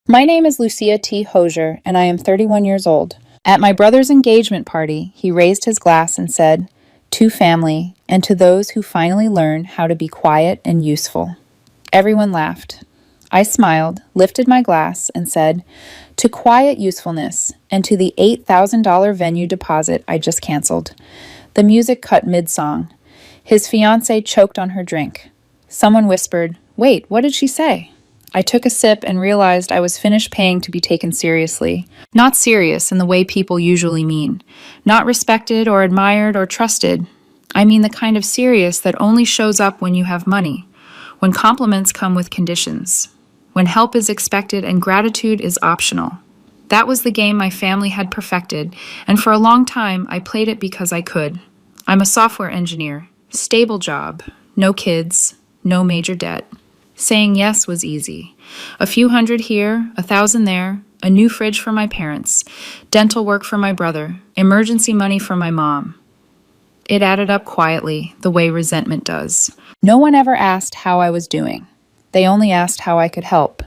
My name is Lucia T. Hosier, and I am 31 years old. At my brother's engagement party, he raised his glass and said, "To family, and to those who finally learn how to be quiet and useful." Everyone laughed. I smiled, lifted my glass, and said, "To quiet usefulness, and to the $8,000 venue deposit I just canceled." The music cut mid-song. His fiancée choked on her drink. Someone whispered, "Wait, what did she say?" I took a sip and realized I was finished paying to be taken seriously. Not serious in the way people usually mean. Not respected or admired or trusted. I mean the kind of serious that only shows up when you have money, when compliments come with conditions, when help is expected and gratitude is optional. That was the game my family had perfected, and for a long time I played it because I could. I'm a software engineer, stable job, no kids, no major debt. Saying yes was easy. A few hundred here, 1,000 there, a new fridge for my parents, dental work for my brother, emergency money for my mom. It added up quietly, the way resentment does. No one ever asked how I was doing. They only asked how I could help.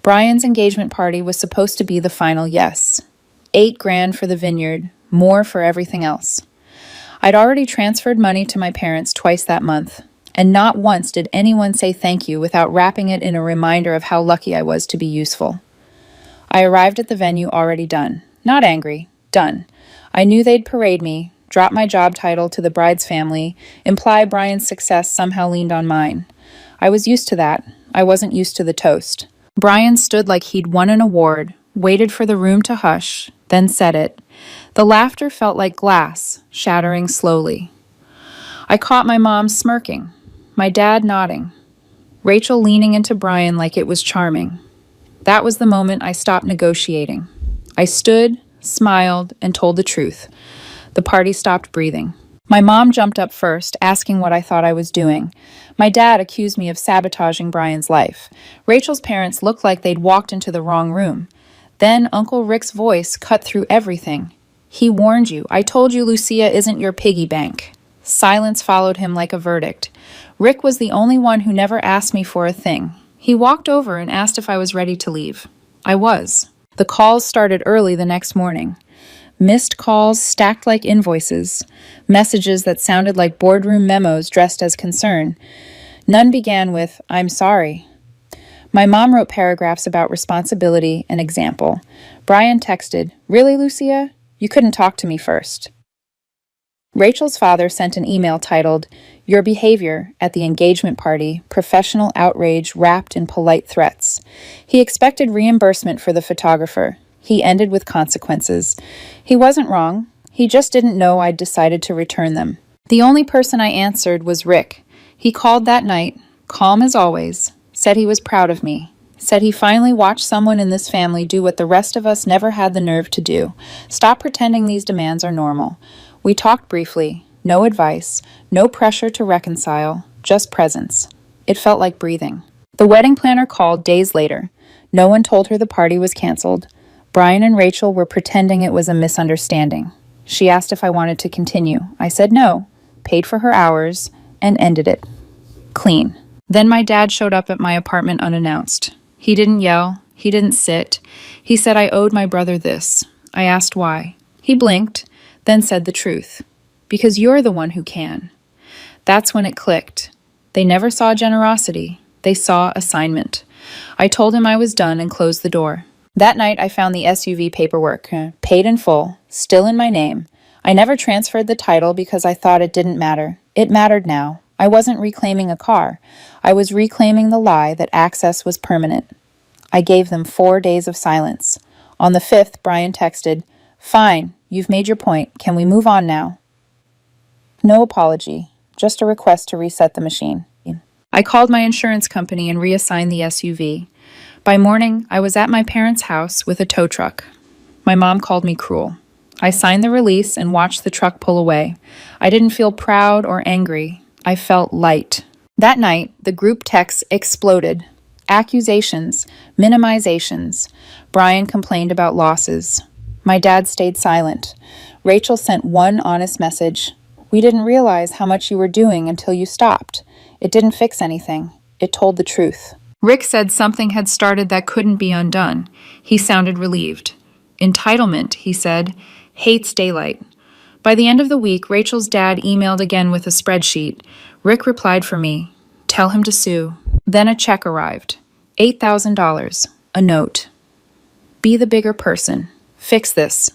Brian's engagement party was supposed to be the final yes. $8,000 for the vineyard, more for everything else. I'd already transferred money to my parents twice that month, and not once did anyone say thank you without wrapping it in a reminder of how lucky I was to be useful. I arrived at the venue already done. Not angry, done. I knew they'd parade me, drop my job title to the bride's family, imply Brian's success somehow leaned on mine. I was used to that. I wasn't used to the toast. Brian stood like he'd won an award, waited for the room to hush, then said it. The laughter felt like glass, shattering slowly. I caught my mom smirking, my dad nodding, Rachel leaning into Brian like it was charming. That was the moment I stopped negotiating. I stood, smiled, and told the truth. The party stopped breathing. My mom jumped up first, asking what I thought I was doing. My dad accused me of sabotaging Brian's life. Rachel's parents looked like they'd walked into the wrong room. Then Uncle Rick's voice cut through everything. "He warned you. I told you Lucia isn't your piggy bank." Silence followed him like a verdict. Rick was the only one who never asked me for a thing. He walked over and asked if I was ready to leave. I was. The calls started early the next morning. Missed calls stacked like invoices. Messages that sounded like boardroom memos dressed as concern. None began with, "I'm sorry." My mom wrote paragraphs about responsibility and example. Brian texted, "Really, Lucia? You couldn't talk to me first." Rachel's father sent an email titled, "Your behavior at the engagement party, professional outrage wrapped in polite threats." He expected reimbursement for the photographer. He ended with consequences. He wasn't wrong. He just didn't know I'd decided to return them. The only person I answered was Rick. He called that night, calm as always, said he was proud of me, said he finally watched someone in this family do what the rest of us never had the nerve to do. Stop pretending these demands are normal. We talked briefly. No advice, no pressure to reconcile, just presence. It felt like breathing. The wedding planner called days later. No one told her the party was canceled. Brian and Rachel were pretending it was a misunderstanding. She asked if I wanted to continue. I said no, paid for her hours, and ended it. Clean. Then my dad showed up at my apartment unannounced. He didn't yell. He didn't sit. He said I owed my brother this. I asked why. He blinked, then said the truth. "Because you're the one who can." That's when it clicked. They never saw generosity. They saw assignment. I told him I was done and closed the door. That night I found the SUV paperwork, paid in full, still in my name. I never transferred the title because I thought it didn't matter. It mattered now. I wasn't reclaiming a car. I was reclaiming the lie that access was permanent. I gave them 4 days of silence. On the 5th, Brian texted, "Fine, you've made your point. Can we move on now?" No apology, just a request to reset the machine. I called my insurance company and reassigned the SUV. By morning, I was at my parents' house with a tow truck. My mom called me cruel. I signed the release and watched the truck pull away. I didn't feel proud or angry. I felt light. That night, the group texts exploded. Accusations, minimizations. Brian complained about losses. My dad stayed silent. Rachel sent one honest message. "We didn't realize how much you were doing until you stopped. It didn't fix anything. It told the truth." Rick said something had started that couldn't be undone. He sounded relieved. Entitlement, he said, hates daylight. By the end of the week, Rachel's dad emailed again with a spreadsheet. Rick replied for me. Tell him to sue. Then a check arrived. $8,000. A note. Be the bigger person. Fix this.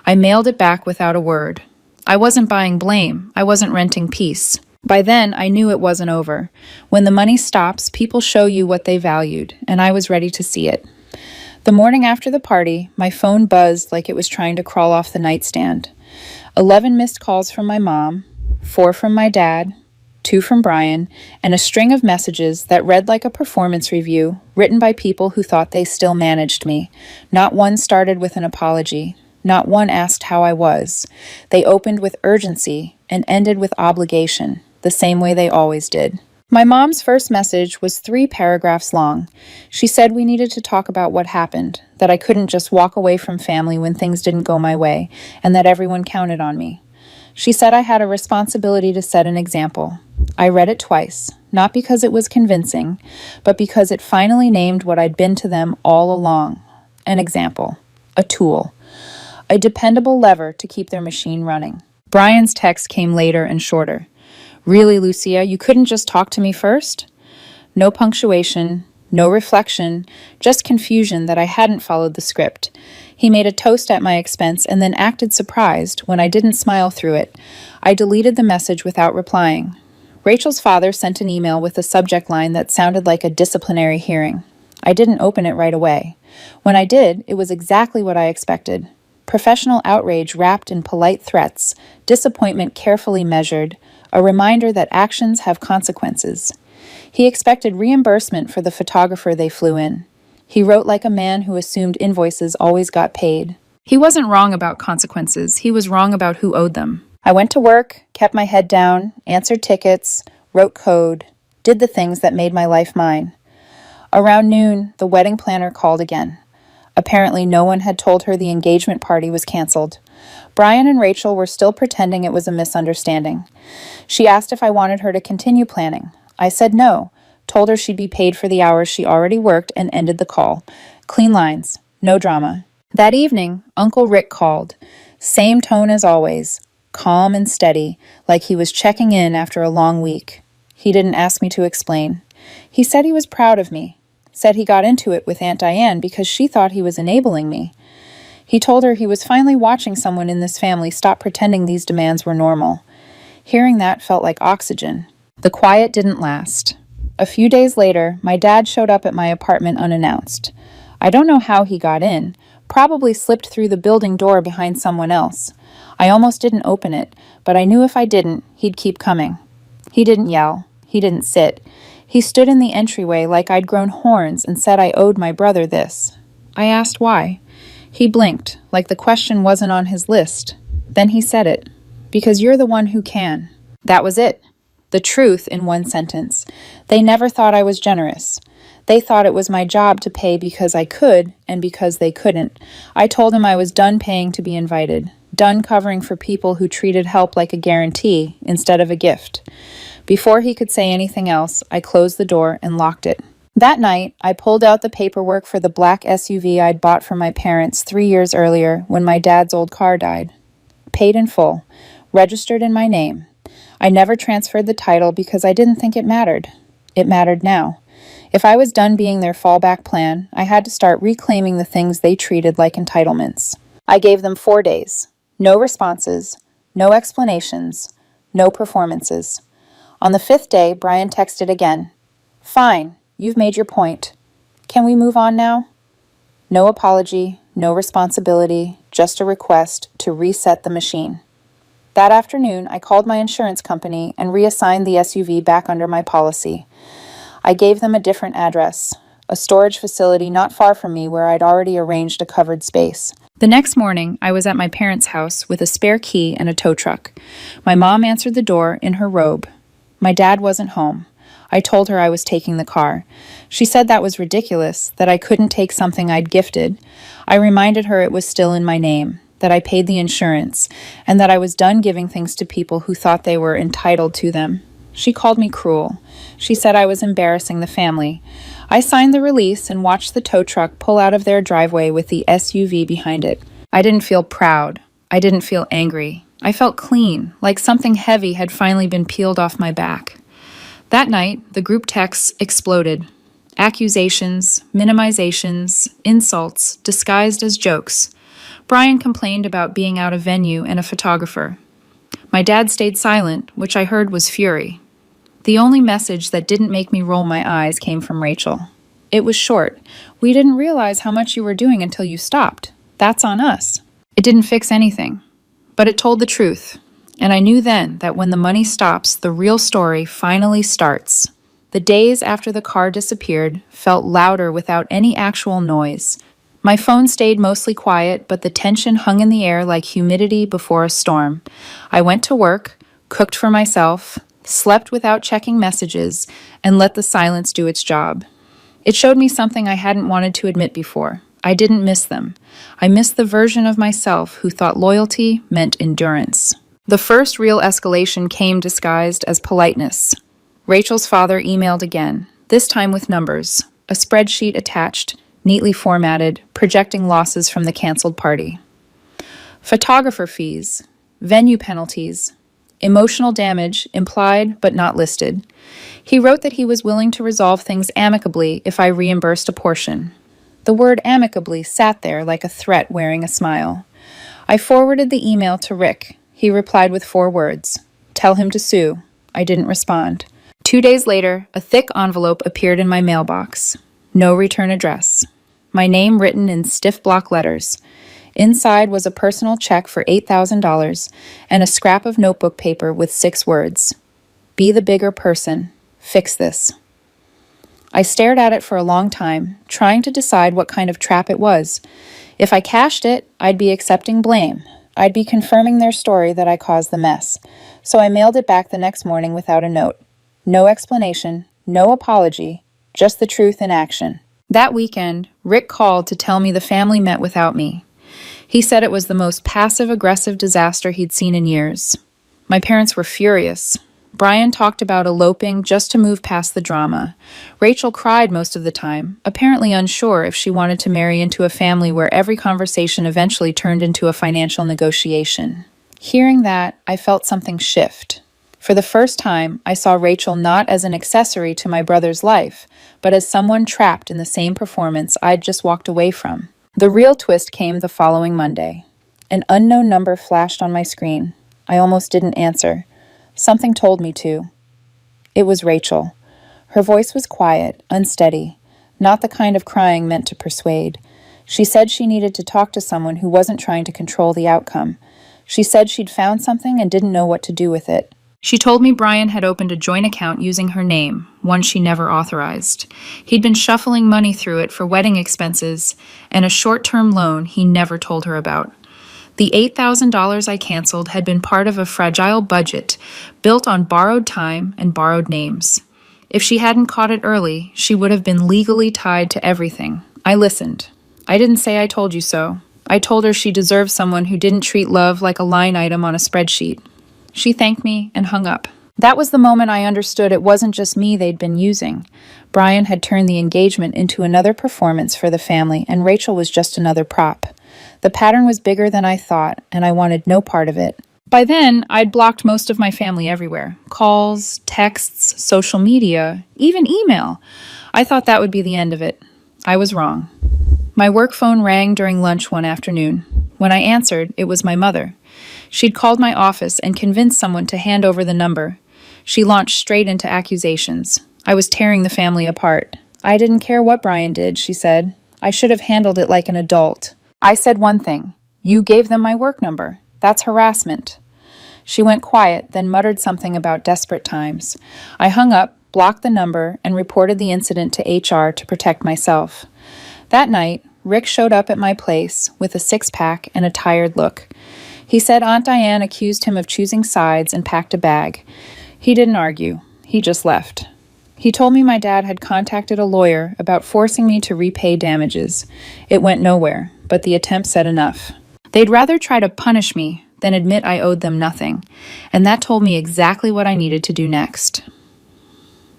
I mailed it back without a word. I wasn't buying blame. I wasn't renting peace. By then, I knew it wasn't over. When the money stops, people show you what they valued, and I was ready to see it. The morning after the party, my phone buzzed like it was trying to crawl off the nightstand. 11 missed calls from my mom, 4 from my dad, 2 from Brian, and a string of messages that read like a performance review written by people who thought they still managed me. Not one started with an apology. Not one asked how I was. They opened with urgency and ended with obligation, the same way they always did. My mom's first message was 3 paragraphs long. She said we needed to talk about what happened, that I couldn't just walk away from family when things didn't go my way, and that everyone counted on me. She said I had a responsibility to set an example. I read it twice, not because it was convincing, but because it finally named what I'd been to them all along. An example. A tool. A dependable lever to keep their machine running. Brian's text came later and shorter. Really, Lucia, you couldn't just talk to me first? No punctuation, no reflection, just confusion that I hadn't followed the script. He made a toast at my expense and then acted surprised when I didn't smile through it. I deleted the message without replying. Rachel's father sent an email with a subject line that sounded like a disciplinary hearing. I didn't open it right away. When I did, it was exactly what I expected. Professional outrage wrapped in polite threats, disappointment carefully measured, a reminder that actions have consequences. He expected reimbursement for the photographer they flew in. He wrote like a man who assumed invoices always got paid. He wasn't wrong about consequences. He was wrong about who owed them. I went to work, kept my head down, answered tickets, wrote code, did the things that made my life mine. Around noon, the wedding planner called again. Apparently, no one had told her the engagement party was canceled. Brian and Rachel were still pretending it was a misunderstanding. She asked if I wanted her to continue planning. I said no, told her she'd be paid for the hours she already worked, and ended the call. Clean lines, no drama. That evening, Uncle Rick called. Same tone as always, calm and steady, like he was checking in after a long week. He didn't ask me to explain. He said he was proud of me. Said he got into it with Aunt Diane because she thought he was enabling me. He told her he was finally watching someone in this family stop pretending these demands were normal. Hearing that felt like oxygen. The quiet didn't last. A few days later, my dad showed up at my apartment unannounced. I don't know how he got in, probably slipped through the building door behind someone else. I almost didn't open it, but I knew if I didn't, he'd keep coming. He didn't yell. He didn't sit. He stood in the entryway like I'd grown horns and said I owed my brother this. I asked why. He blinked, like the question wasn't on his list. Then he said it. Because you're the one who can. That was it. The truth in one sentence. They never thought I was generous. They thought it was my job to pay because I could and because they couldn't. I told him I was done paying to be invited, done covering for people who treated help like a guarantee instead of a gift. Before he could say anything else, I closed the door and locked it. That night, I pulled out the paperwork for the black SUV I'd bought for my parents 3 years earlier when my dad's old car died. Paid in full, registered in my name. I never transferred the title because I didn't think it mattered. It mattered now. If I was done being their fallback plan, I had to start reclaiming the things they treated like entitlements. I gave them 4 days. No responses, no explanations, no performances. On the 5th day, Brian texted again. Fine, you've made your point. Can we move on now? No apology, no responsibility, just a request to reset the machine. That afternoon, I called my insurance company and reassigned the SUV back under my policy. I gave them a different address, a storage facility not far from me where I'd already arranged a covered space. The next morning, I was at my parents' house with a spare key and a tow truck. My mom answered the door in her robe. My dad wasn't home. I told her I was taking the car. She said that was ridiculous, that I couldn't take something I'd gifted. I reminded her it was still in my name, that I paid the insurance, and that I was done giving things to people who thought they were entitled to them. She called me cruel. She said I was embarrassing the family. I signed the release and watched the tow truck pull out of their driveway with the SUV behind it. I didn't feel proud. I didn't feel angry. I felt clean, like something heavy had finally been peeled off my back. That night, the group texts exploded. Accusations, minimizations, insults, disguised as jokes. Brian complained about being out of venue and a photographer. My dad stayed silent, which I heard was fury. The only message that didn't make me roll my eyes came from Rachel. It was short. We didn't realize how much you were doing until you stopped. That's on us. It didn't fix anything, but it told the truth. And I knew then that when the money stops, the real story finally starts. The days after the car disappeared felt louder without any actual noise. My phone stayed mostly quiet, but the tension hung in the air like humidity before a storm. I went to work, cooked for myself, slept without checking messages, and let the silence do its job. It showed me something I hadn't wanted to admit before. I didn't miss them. I missed the version of myself who thought loyalty meant endurance. The first real escalation came disguised as politeness. Rachel's father emailed again, this time with numbers, a spreadsheet attached, neatly formatted, projecting losses from the canceled party. Photographer fees, venue penalties, emotional damage implied but not listed. He wrote that he was willing to resolve things amicably if I reimbursed a portion. The word amicably sat there like a threat wearing a smile. I forwarded the email to Rick. He replied with 4 words. Tell him to sue. I didn't respond. 2 days later, a thick envelope appeared in my mailbox. No return address. My name written in stiff block letters. Inside was a personal check for $8,000 and a scrap of notebook paper with 6 words. Be the bigger person. Fix this. I stared at it for a long time, trying to decide what kind of trap it was. If I cashed it, I'd be accepting blame. I'd be confirming their story that I caused the mess. So I mailed it back the next morning without a note. No explanation, no apology, just the truth in action. That weekend, Rick called to tell me the family met without me. He said it was the most passive-aggressive disaster he'd seen in years. My parents were furious. Brian talked about eloping just to move past the drama. Rachel cried most of the time, apparently unsure if she wanted to marry into a family where every conversation eventually turned into a financial negotiation. Hearing that, I felt something shift. For the first time, I saw Rachel not as an accessory to my brother's life, but as someone trapped in the same performance I'd just walked away from. The real twist came the following Monday. An unknown number flashed on my screen. I almost didn't answer. Something told me to. It was Rachel. Her voice was quiet, unsteady, not the kind of crying meant to persuade. She said she needed to talk to someone who wasn't trying to control the outcome. She said she'd found something and didn't know what to do with it. She told me Brian had opened a joint account using her name, one she never authorized. He'd been shuffling money through it for wedding expenses and a short-term loan he never told her about. The $8,000 I canceled had been part of a fragile budget built on borrowed time and borrowed names. If she hadn't caught it early, she would have been legally tied to everything. I listened. I didn't say I told you so. I told her she deserved someone who didn't treat love like a line item on a spreadsheet. She thanked me and hung up. That was the moment I understood it wasn't just me they'd been using. Brian had turned the engagement into another performance for the family, and Rachel was just another prop. The pattern was bigger than I thought, and I wanted no part of it. By then, I'd blocked most of my family everywhere. Calls, texts, social media, even email. I thought that would be the end of it. I was wrong. My work phone rang during lunch one afternoon. When I answered, it was my mother. She'd called my office and convinced someone to hand over the number. She launched straight into accusations. I was tearing the family apart. I didn't care what Brian did, she said. I should have handled it like an adult. I said one thing. You gave them my work number. That's harassment. She went quiet, then muttered something about desperate times. I hung up, blocked the number, and reported the incident to HR to protect myself. That night, Rick showed up at my place with a six-pack and a tired look. He said Aunt Diane accused him of choosing sides and packed a bag. He didn't argue. He just left. He told me my dad had contacted a lawyer about forcing me to repay damages. It went nowhere, but the attempt said enough. They'd rather try to punish me than admit I owed them nothing, and that told me exactly what I needed to do next.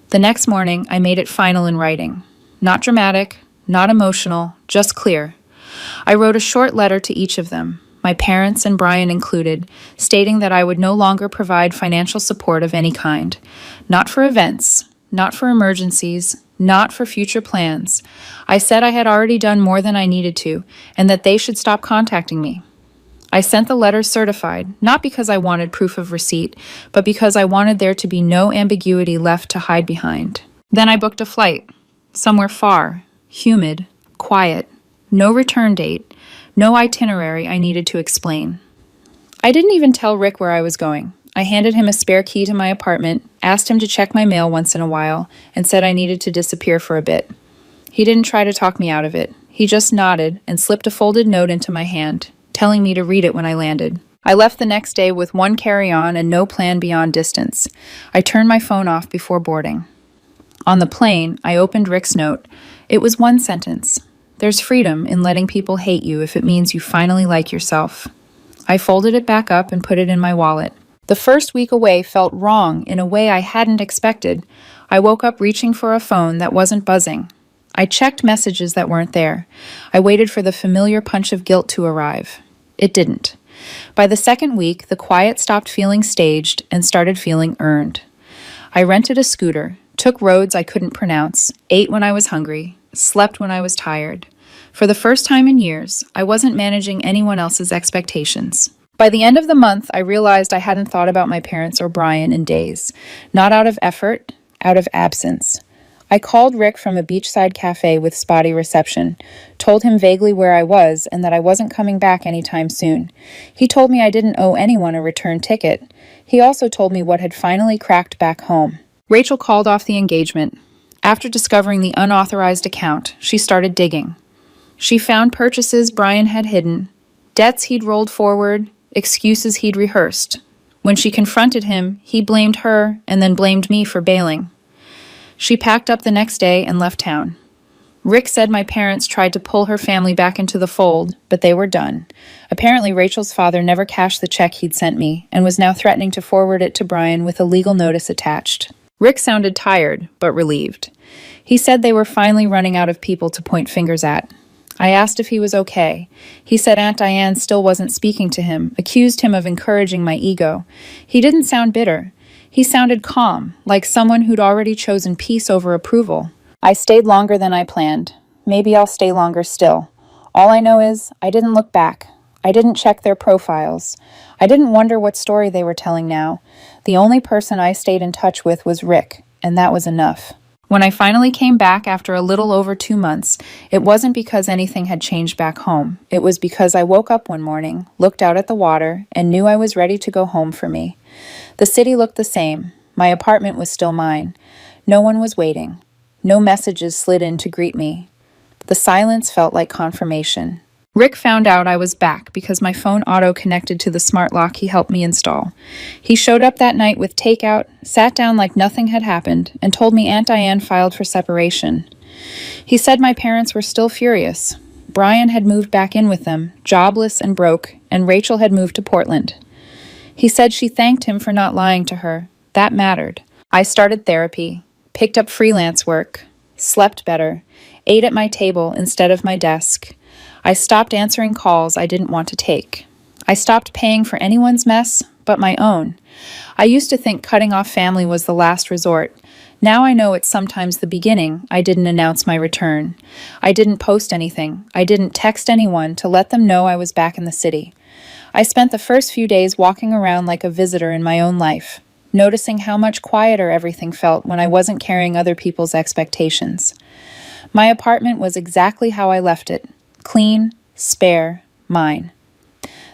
The next morning, I made it final in writing. Not dramatic, not emotional, just clear. I wrote a short letter to each of them, my parents and Brian included, stating that I would no longer provide financial support of any kind. Not for events, not for emergencies, not for future plans. I said I had already done more than I needed to, and that they should stop contacting me. I sent the letter certified, not because I wanted proof of receipt, but because I wanted there to be no ambiguity left to hide behind. Then I booked a flight, somewhere far, humid, quiet, no return date, no itinerary I needed to explain. I didn't even tell Rick where I was going. I handed him a spare key to my apartment, asked him to check my mail once in a while, and said I needed to disappear for a bit. He didn't try to talk me out of it. He just nodded and slipped a folded note into my hand, telling me to read it when I landed. I left the next day with one carry-on and no plan beyond distance. I turned my phone off before boarding. On the plane, I opened Rick's note. It was one sentence. There's freedom in letting people hate you if it means you finally like yourself. I folded it back up and put it in my wallet. The first week away felt wrong in a way I hadn't expected. I woke up reaching for a phone that wasn't buzzing. I checked messages that weren't there. I waited for the familiar punch of guilt to arrive. It didn't. By the second week, the quiet stopped feeling staged and started feeling earned. I rented a scooter, took roads I couldn't pronounce, ate when I was hungry, slept when I was tired. For the first time in years, I wasn't managing anyone else's expectations. By the end of the month, I realized I hadn't thought about my parents or Brian in days. Not out of effort, out of absence. I called Rick from a beachside cafe with spotty reception, told him vaguely where I was and that I wasn't coming back anytime soon. He told me I didn't owe anyone a return ticket. He also told me what had finally cracked back home. Rachel called off the engagement. After discovering the unauthorized account, she started digging. She found purchases Brian had hidden, debts he'd rolled forward, excuses he'd rehearsed. When she confronted him, he blamed her and then blamed me for bailing. She packed up the next day and left town. Rick said my parents tried to pull her family back into the fold, but they were done. Apparently, Rachel's father never cashed the check he'd sent me and was now threatening to forward it to Brian with a legal notice attached. Rick sounded tired, but relieved. He said they were finally running out of people to point fingers at. I asked if he was okay. He said Aunt Diane still wasn't speaking to him, accused him of encouraging my ego. He didn't sound bitter. He sounded calm, like someone who'd already chosen peace over approval. I stayed longer than I planned. Maybe I'll stay longer still. All I know is I didn't look back. I didn't check their profiles. I didn't wonder what story they were telling now. The only person I stayed in touch with was Rick, and that was enough. When I finally came back after a little over 2 months, it wasn't because anything had changed back home. It was because I woke up one morning, looked out at the water, and knew I was ready to go home for me. The city looked the same. My apartment was still mine. No one was waiting. No messages slid in to greet me. The silence felt like confirmation. Rick found out I was back because my phone auto-connected to the smart lock he helped me install. He showed up that night with takeout, sat down like nothing had happened, and told me Aunt Diane filed for separation. He said my parents were still furious. Brian had moved back in with them, jobless and broke, and Rachel had moved to Portland. He said she thanked him for not lying to her. That mattered. I started therapy, picked up freelance work, slept better, ate at my table instead of my desk. I stopped answering calls I didn't want to take. I stopped paying for anyone's mess but my own. I used to think cutting off family was the last resort. Now I know it's sometimes the beginning. I didn't announce my return. I didn't post anything. I didn't text anyone to let them know I was back in the city. I spent the first few days walking around like a visitor in my own life, noticing how much quieter everything felt when I wasn't carrying other people's expectations. My apartment was exactly how I left it. Clean, spare, mine.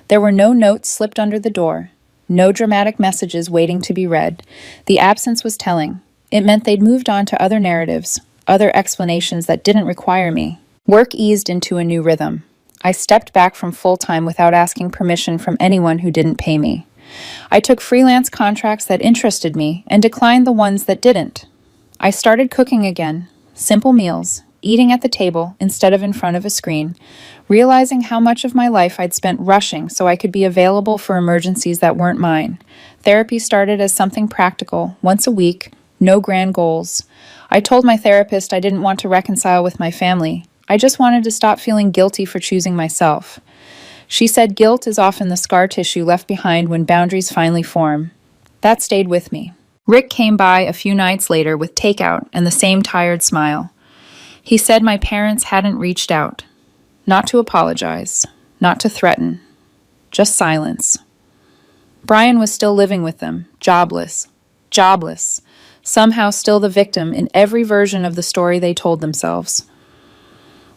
There were no notes slipped under the door, no dramatic messages waiting to be read. The absence was telling. It meant they'd moved on to other narratives, other explanations that didn't require me. Work eased into a new rhythm. I stepped back from full-time without asking permission from anyone who didn't pay me. I took freelance contracts that interested me and declined the ones that didn't. I started cooking again, simple meals, eating at the table instead of in front of a screen, realizing how much of my life I'd spent rushing so I could be available for emergencies that weren't mine. Therapy started as something practical, once a week, no grand goals. I told my therapist I didn't want to reconcile with my family. I just wanted to stop feeling guilty for choosing myself. She said guilt is often the scar tissue left behind when boundaries finally form. That stayed with me. Rick came by a few nights later with takeout and the same tired smile. He said my parents hadn't reached out. Not to apologize, not to threaten, just silence. Brian was still living with them, jobless, somehow still the victim in every version of the story they told themselves.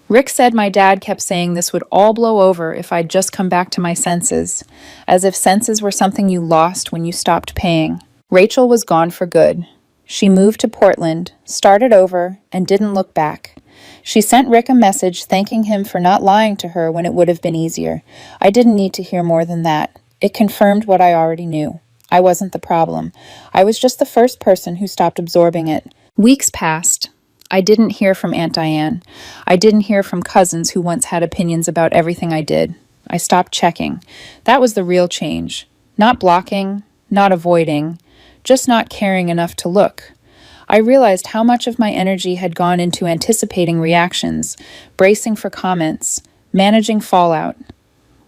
Rick said my dad kept saying this would all blow over if I'd just come back to my senses, as if senses were something you lost when you stopped paying. Rachel was gone for good. She moved to Portland, started over, and didn't look back. She sent Rick a message thanking him for not lying to her when it would have been easier. I didn't need to hear more than that. It confirmed what I already knew. I wasn't the problem. I was just the first person who stopped absorbing it. Weeks passed. I didn't hear from Aunt Diane. I didn't hear from cousins who once had opinions about everything I did. I stopped checking. That was the real change. Not blocking, not avoiding, just not caring enough to look. I realized how much of my energy had gone into anticipating reactions, bracing for comments, managing fallout.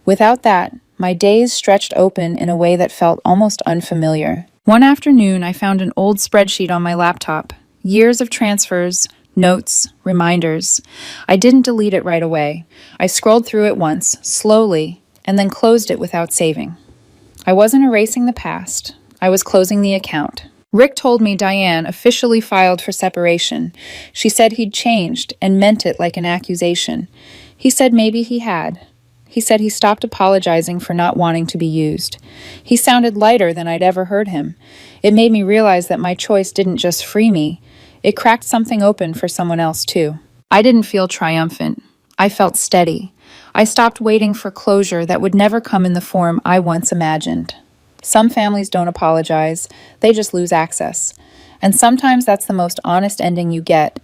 Without that, my days stretched open in a way that felt almost unfamiliar. One afternoon, I found an old spreadsheet on my laptop. Years of transfers, notes, reminders. I didn't delete it right away. I scrolled through it once, slowly, and then closed it without saving. I wasn't erasing the past. I was closing the account. Rick told me Diane officially filed for separation. She said he'd changed and meant it like an accusation. He said maybe he had. He said he stopped apologizing for not wanting to be used. He sounded lighter than I'd ever heard him. It made me realize that my choice didn't just free me. It cracked something open for someone else, too. I didn't feel triumphant. I felt steady. I stopped waiting for closure that would never come in the form I once imagined. Some families don't apologize. They just lose access. And sometimes that's the most honest ending you get,